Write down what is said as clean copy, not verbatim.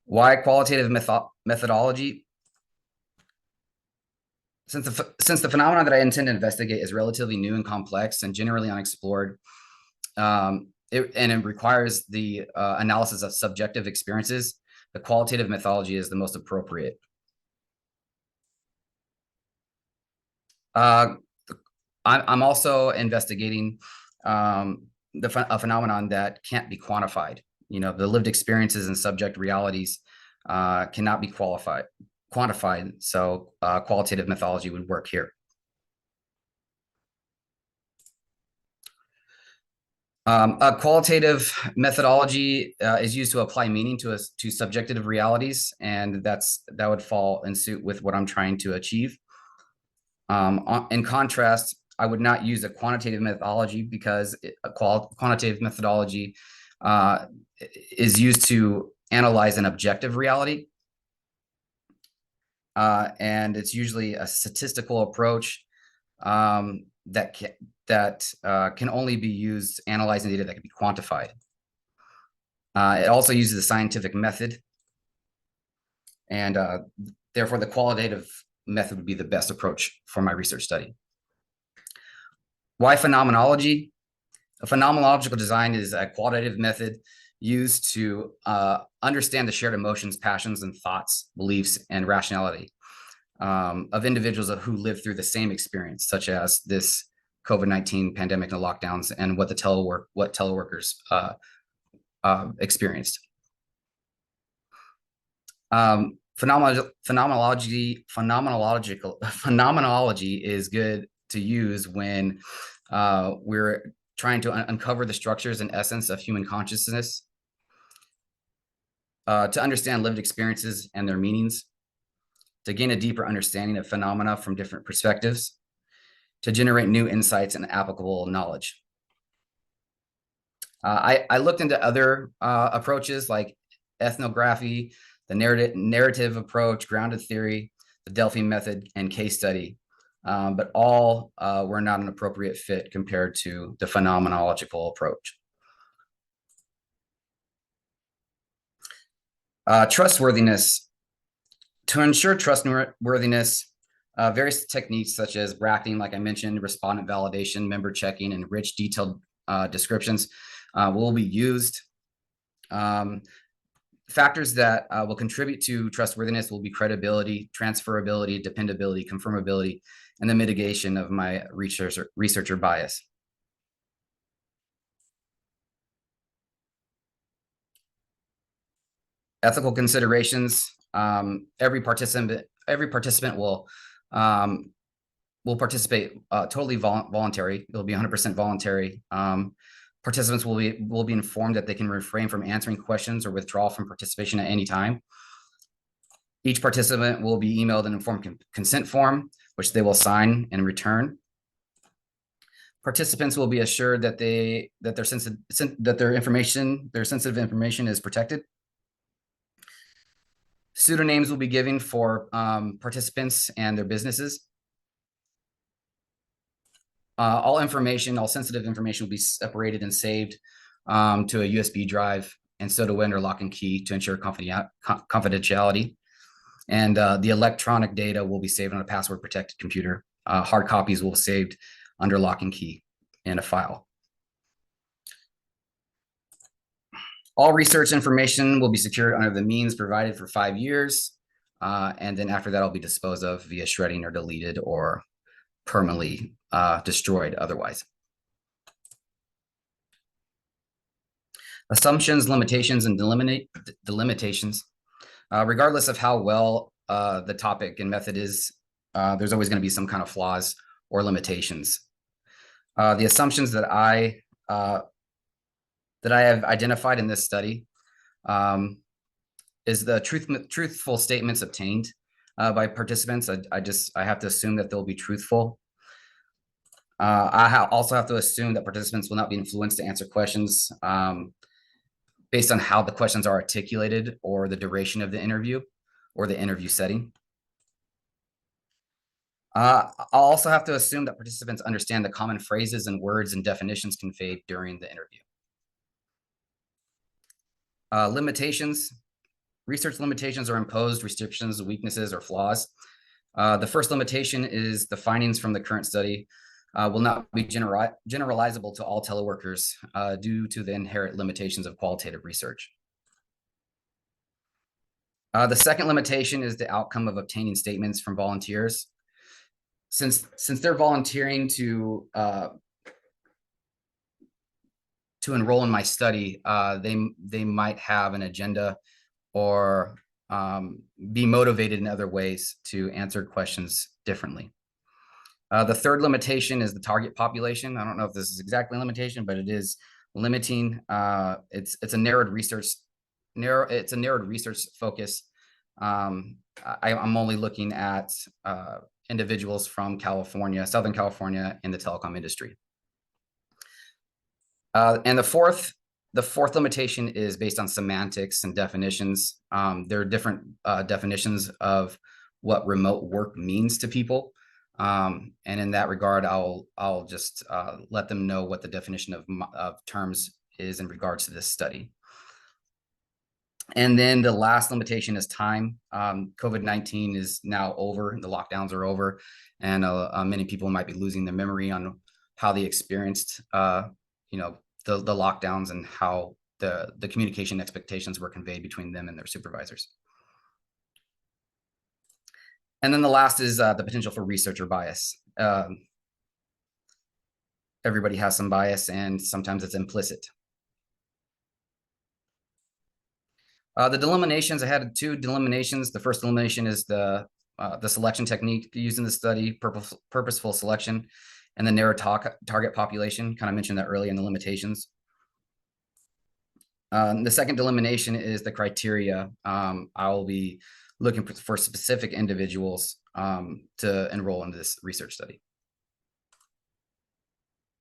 Why qualitative methodology? Since the phenomenon that I intend to investigate is relatively new and complex and generally unexplored, it requires the analysis of subjective experiences, the qualitative methodology is the most appropriate. I'm also investigating a phenomenon that can't be quantified. You know, the lived experiences and subject realities cannot be quantified. So qualitative methodology would work here. A qualitative methodology is used to apply meaning to subjective realities, and that would fall in suit with what I'm trying to achieve. In contrast, I would not use a quantitative methodology because a quantitative methodology is used to analyze an objective reality. And it's usually a statistical approach that can only be used analyzing data that can be quantified. It also uses the scientific method, and therefore the qualitative method would be the best approach for my research study. Why phenomenology? A phenomenological design is a qualitative method used to understand the shared emotions, passions, and thoughts, beliefs, and rationality of individuals who live through the same experience, such as this COVID-19 pandemic and lockdowns, and what teleworkers experienced. Phenomenology is good to use when we're trying to uncover the structures and essence of human consciousness, to understand lived experiences and their meanings, to gain a deeper understanding of phenomena from different perspectives, to generate new insights and applicable knowledge. I looked into other approaches like ethnography, the narrative approach, grounded theory, the Delphi method, and case study, but all were not an appropriate fit compared to the phenomenological approach. Trustworthiness. To ensure trustworthiness, various techniques such as bracketing, like I mentioned, respondent validation, member checking, and rich detailed descriptions will be used. Factors that will contribute to trustworthiness will be credibility, transferability, dependability, confirmability, and the mitigation of my researcher bias. Ethical considerations. Every participant will participate totally voluntary. It'll be 100% voluntary. Participants will be informed that they can refrain from answering questions or withdraw from participation at any time. Each participant will be emailed an informed consent form, which they will sign and return. Participants will be assured that their sensitive information is protected. Pseudonyms will be given for participants and their businesses. All sensitive information will be separated and saved to a USB drive and stowed away under lock and key to ensure confidentiality. And the electronic data will be saved on a password protected computer. Hard copies will be saved under lock and key in a file. All research information will be secured under the means provided for 5 years. And then after that, it'll be disposed of via shredding or deleted or permanently destroyed otherwise. Assumptions, limitations, and delimitations. Regardless of how well the topic and method is, there's always going to be some kind of flaws or limitations. The assumptions that I have identified in this study is the truthful statements obtained by participants. I have to assume that they'll be truthful. I also have to assume that participants will not be influenced to answer questions based on how the questions are articulated or the duration of the interview or the interview setting. I'll also have to assume that participants understand the common phrases and words and definitions conveyed during the interview. Limitations. research limitations are imposed restrictions, weaknesses, or flaws. The first limitation is the findings from the current study will not be generalizable to all teleworkers due to the inherent limitations of qualitative research. The second limitation is the outcome of obtaining statements from volunteers. Since they're volunteering to enroll in my study, they might have an agenda or be motivated in other ways to answer questions differently. The third limitation is the target population. I don't know if this is exactly a limitation, but it is limiting. It's a narrowed research focus. I'm only looking at individuals from California, Southern California, in the telecom industry. And the fourth limitation is based on semantics and definitions. There are different definitions of what remote work means to people. And in that regard, I'll just let them know what the definition of terms is in regards to this study. And then the last limitation is time. COVID-19 is now over, the lockdowns are over, and many people might be losing their memory on how they experienced the lockdowns and how the communication expectations were conveyed between them and their supervisors. And then the last is the potential for researcher bias. Everybody has some bias, and sometimes it's implicit. The delimitations, I had two delimitations. The first delimitation is the selection technique used in the study, purposeful selection, and the narrow target population. Kind of mentioned that earlier in the limitations. The second delimitation is the criteria. I'll be looking for specific individuals to enroll in this research study.